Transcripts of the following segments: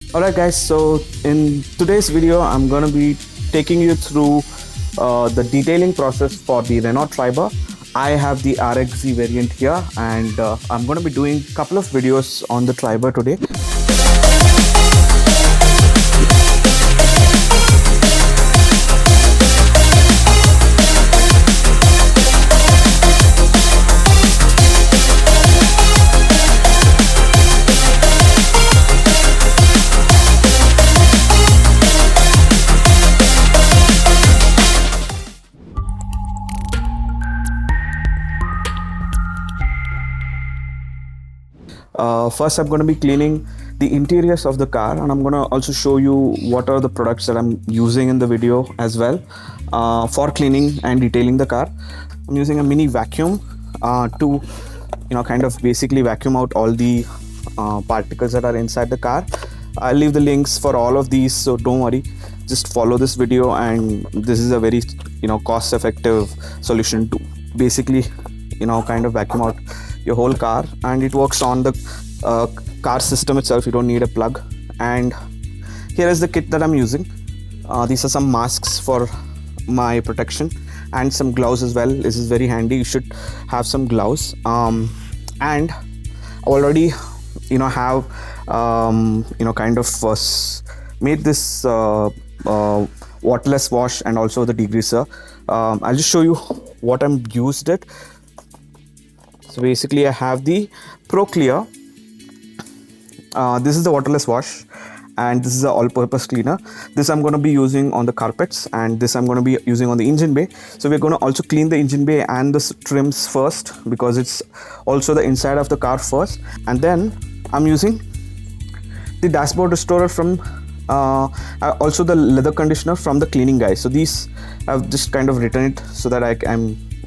Alright guys, so in today's video I'm going to be taking you through the detailing process for the Renault Triber. I have the RXZ variant here and I'm going to be doing a couple of videos on the Triber today. First, I'm going to be cleaning the interiors of the car, and I'm going to also show you what are the products that I'm using in the video as well for cleaning and detailing the car. I'm using a mini vacuum to, kind of basically vacuum out all the particles that are inside the car. I'll leave the links for all of these, so don't worry. Just follow this video, and this is a very, cost-effective solution to basically, kind of vacuum out your whole car, and it works on the car system itself. You don't need a plug. And here is the kit that I'm using. These are some masks for my protection and some gloves as well. This is very handy. You should have some gloves. And already have kind of made this waterless wash and also the degreaser. I'll just show you what I'm used it. So basically I have the Pro Clear. This is the waterless wash, and this is the all-purpose cleaner. This I'm going to be using on the carpets, and this I'm going to be using on the engine bay. So we're going to also clean the engine bay and the trims first, because it's also the inside of the car first. And then I'm using the dashboard restorer from also the leather conditioner from the cleaning guy. So these I've just kind of written it so that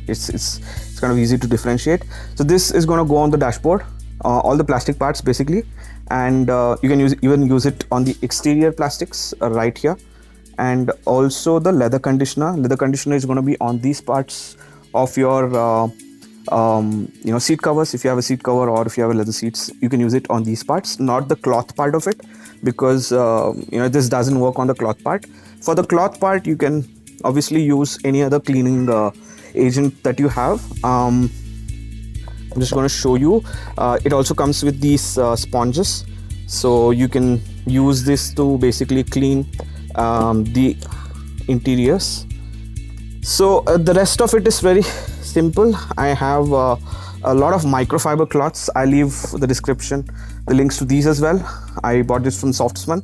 it's kind of easy to differentiate. So this is going to go on the dashboard, all the plastic parts basically, and you can even use it on the exterior plastics right here. And also the leather conditioner is going to be on these parts of your seat covers. If you have a seat cover or if you have a leather seats, you can use it on these parts, not the cloth part of it, because this doesn't work on the cloth part. For the cloth part, you can obviously use any other cleaning agent that you have. I'm just going to show you. It also comes with these sponges, so you can use this to basically clean the interiors. So the rest of it is very simple. I have a lot of microfiber cloths. I leave the description the links to these as well. I bought this from Softsman.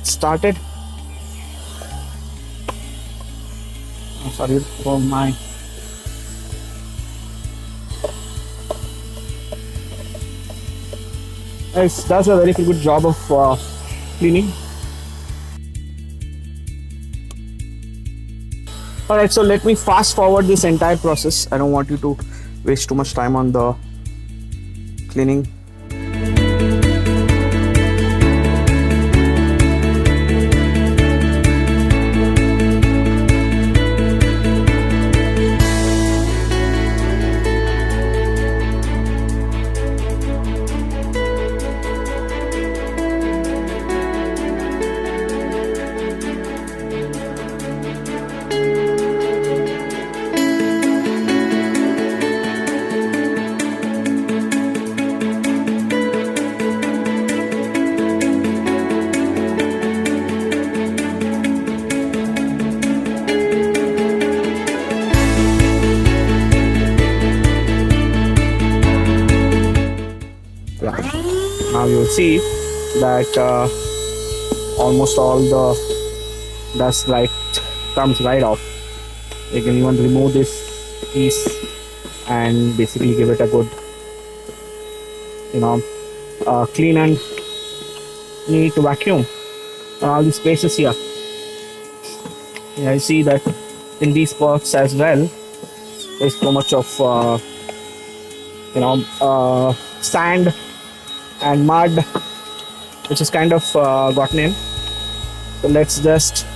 Started. Sorry for my it does a very good job of cleaning. Alright, so let me fast forward this entire process. I don't want you to waste too much time on the cleaning. Now you'll see that almost all the dust comes right off. You can even remove this piece and basically give it a good clean and neat vacuum on all the spaces here. I see that in these spots as well there's so much of sand and mud which is kind of gotten in. So let's just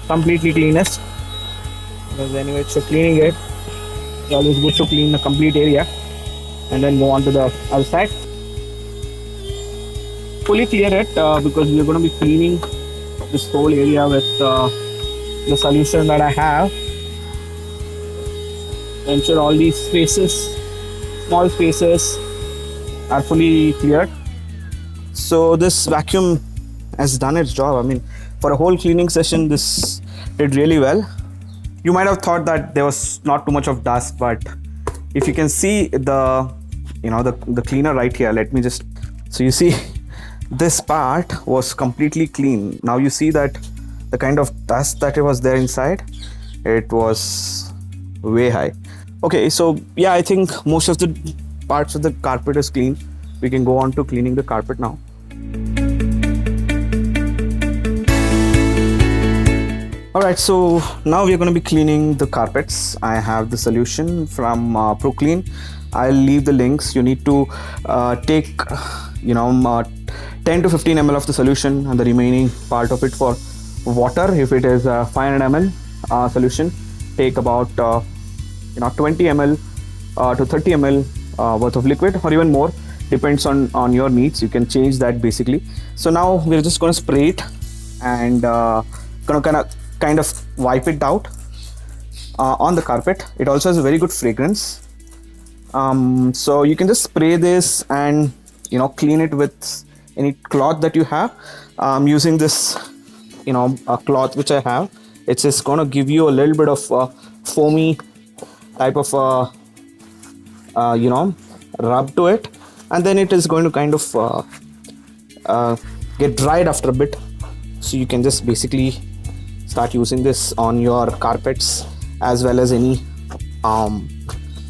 completely clean it, because anyway, so cleaning it, it's always good to clean the complete area. and then go on to the other side. Fully clear it because we're going to be cleaning this whole area with the solution that I have. Ensure all these spaces, small spaces, are fully cleared. So this vacuum has done its job. I mean, for a whole cleaning session, this did really well. You might have thought that there was not too much of dust, but if you can see the cleaner right here, let me just, so you see this part was completely clean. Now you see that the kind of dust that it was there inside, it was way high. Okay, so yeah, I think most of the parts of the carpet is clean. We can go on to cleaning the carpet now. Alright, so now we're going to be cleaning the carpets. I have the solution from ProClean. I'll leave the links. You need to take 10 to 15 ml of the solution and the remaining part of it for water. If it is 500 ml solution, take about 20 ml to 30 ml worth of liquid, or even more, depends on your needs. You can change that basically. So now we're just going to spray it and gonna kind of wipe it out on the carpet. It also has a very good fragrance. So you can just spray this and clean it with any cloth that you have. Using this a cloth which I have, it's just gonna give you a little bit of foamy type of rub to it, and then it is going to kind of get dried after a bit. So you can just basically start using this on your carpets as well as any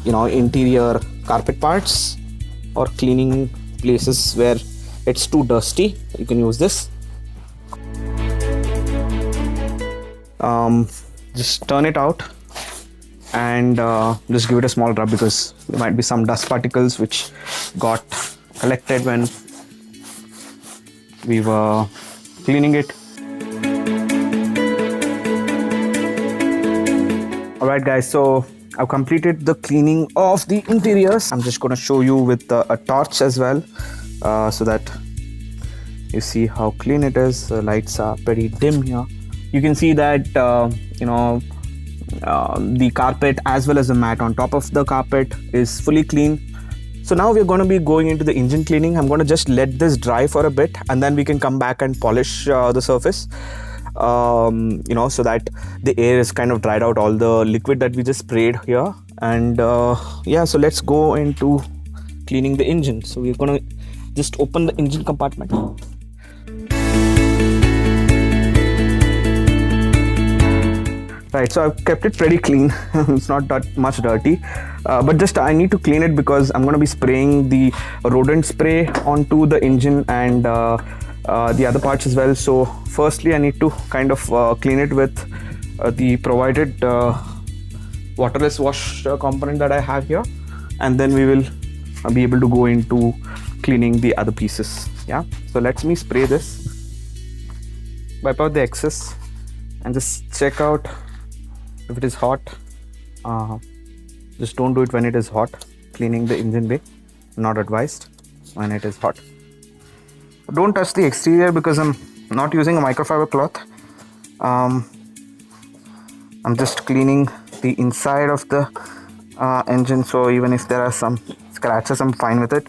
interior carpet parts, or cleaning places where it's too dusty. You can use this. Just turn it out and just give it a small rub, because there might be some dust particles which got collected when we were cleaning it. Alright guys, so I've completed the cleaning of the interiors. I'm just going to show you with a torch as well, so that you see how clean it is. The lights are pretty dim here. You can see that the carpet as well as the mat on top of the carpet is fully clean. So now we're going to be going into the engine cleaning. I'm going to just let this dry for a bit, and then we can come back and polish the surface. So that the air is kind of dried out all the liquid that we just sprayed here. And yeah, so let's go into cleaning the engine. So we're gonna just open the engine compartment. Right, so I've kept it pretty clean. It's not that much dirty, but just I need to clean it because I'm going to be spraying the rodent spray onto the engine and the other parts as well. So firstly I need to kind of clean it with the provided waterless wash component that I have here, and then we will be able to go into cleaning the other pieces. Yeah, so let me spray this, wipe out the excess, and just check out if it is hot. Just don't do it when it is hot. Cleaning the engine bay, not advised when it is hot. Don't touch the exterior because I'm not using a microfiber cloth. I'm just cleaning the inside of the engine, so even if there are some scratches, I'm fine with it.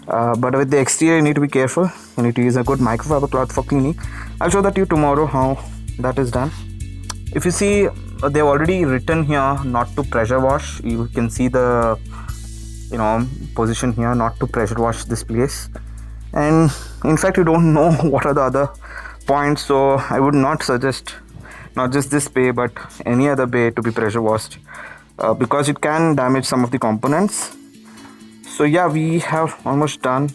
But with the exterior, you need to be careful. You need to use a good microfiber cloth for cleaning. I'll show that to you tomorrow how that is done. If you see, they've already written here not to pressure wash. You can see the position here, not to pressure wash this place. And in fact, you don't know what are the other points, so I would not suggest not just this bay but any other bay to be pressure washed, because it can damage some of the components. So yeah, we have almost done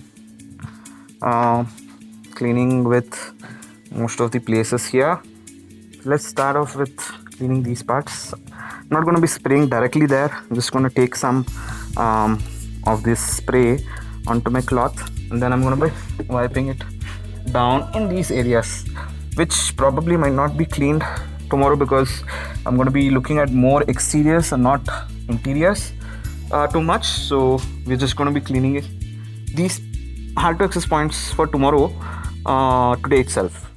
cleaning with most of the places here. Let's start off with cleaning these parts. I'm not going to be spraying directly there. I'm just going to take some of this spray onto my cloth, and then I'm going to be wiping it down in these areas, which probably might not be cleaned tomorrow because I'm going to be looking at more exteriors and not interiors. too much, so we're just going to be cleaning it. These hard to access points for tomorrow, today itself.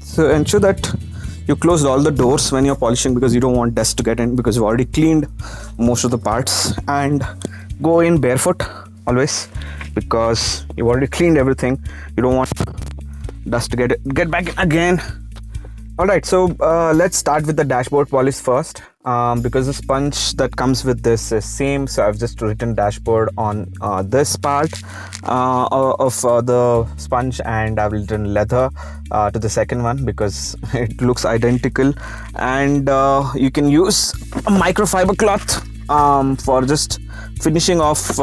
So ensure that you closed all the doors when you're polishing, because you don't want dust to get in, because you've already cleaned most of the parts. And go in barefoot always, because you've already cleaned everything. You don't want dust to get back in again. Alright, so let's start with the dashboard polish first, because the sponge that comes with this is same. So I've just written dashboard on this part of the sponge, and I've written leather to the second one because it looks identical. And you can use a microfiber cloth for just finishing off.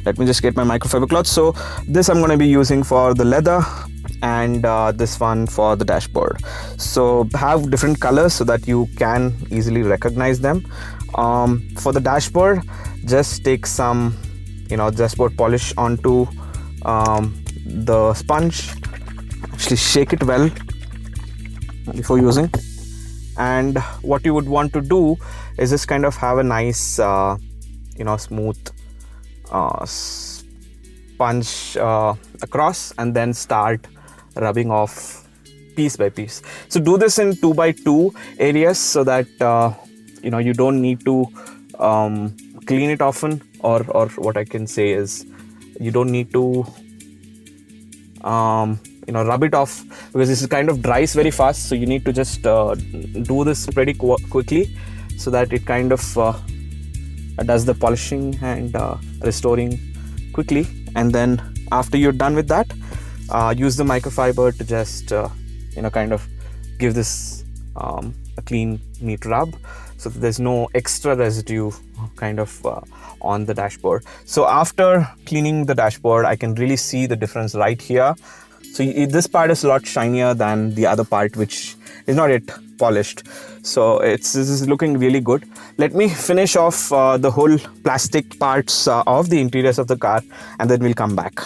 Let me just get my microfiber cloth. So this I'm going to be using for the leather, and this one for the dashboard. So have different colors so that you can easily recognize them. For the dashboard, just take some dashboard polish onto the sponge. Actually shake it well before using. And what you would want to do is just kind of have a nice smooth sponge across, and then start rubbing off piece by piece. So do this in 2x2 areas so that you don't need to clean it often, or what I can say is you don't need to rub it off, because this is kind of dries very fast. So you need to just do this pretty quickly so that it kind of does the polishing and restoring quickly. And then after you're done with that, use the microfiber to just kind of give this a clean, neat rub, so that there's no extra residue kind of on the dashboard. So after cleaning the dashboard, I can really see the difference right here. So this part is a lot shinier than the other part, which is not yet polished. So this is looking really good. Let me finish off the whole plastic parts of the interiors of the car, and then we'll come back.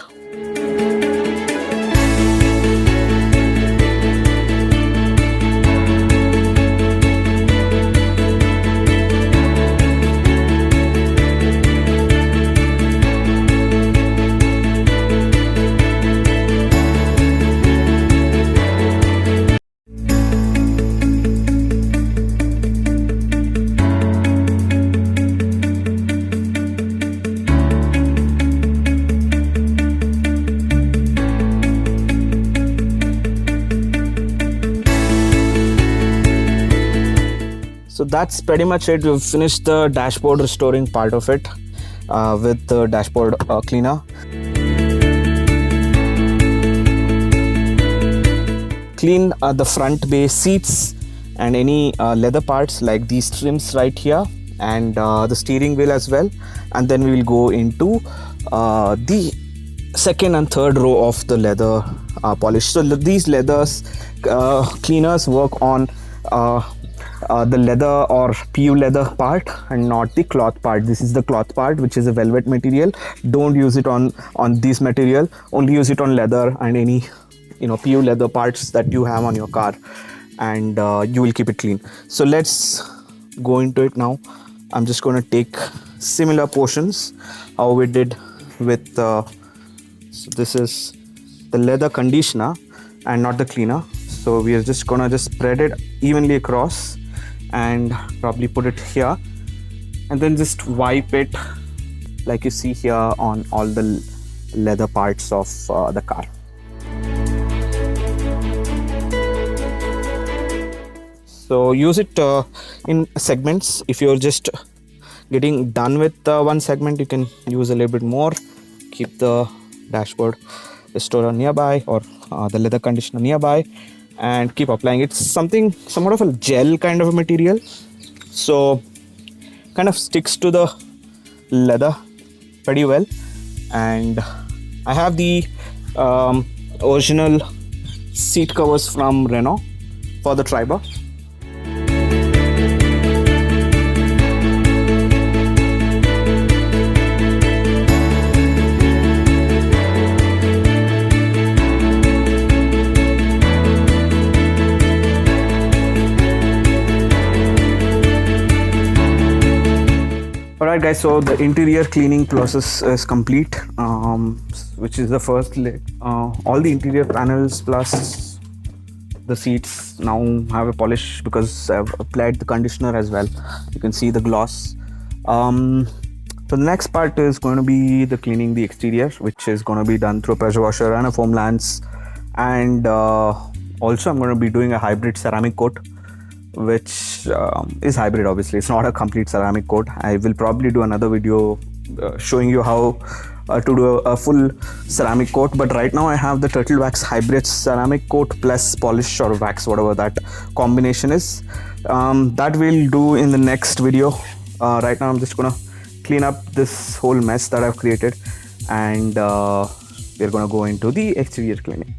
So that's pretty much it. We've finished the dashboard restoring part of it with the dashboard cleaner. Clean the front bay seats and any leather parts like these trims right here, and the steering wheel as well. And then we will go into the second and third row of the leather polish. So these leathers cleaners work on the leather or PU leather part and not the cloth part. This is the cloth part, which is a velvet material. Don't use it on this material. Only use it on leather and any PU leather parts that you have on your car, and you will keep it clean. So let's go into it now. I'm just going to take similar portions how we did with so this is the leather conditioner and not the cleaner. So we are just gonna just spread it evenly across and probably put it here, and then just wipe it like you see here on all the leather parts of the car. So use it in segments. If you're just getting done with one segment, you can use a little bit more. Keep the dashboard restorer nearby, or the leather conditioner nearby, and keep applying. It's somewhat of a gel kind of a material, so kind of sticks to the leather pretty well. And I have the original seat covers from Renault for the Triber. Alright guys, so the interior cleaning process is complete, which is the first leg. All the interior panels plus the seats now have a polish because I've applied the conditioner as well. You can see the gloss. So the next part is going to be the cleaning the exterior, which is going to be done through a pressure washer and a foam lance. And also I'm going to be doing a hybrid ceramic coat, which is hybrid. Obviously it's not a complete ceramic coat. I will probably do another video showing you how to do a full ceramic coat, but right now I have the Turtle Wax hybrid ceramic coat plus polish or wax, whatever that combination is. That we'll do in the next video. Right now I'm just gonna clean up this whole mess that I've created, and we're gonna go into the exterior cleaning.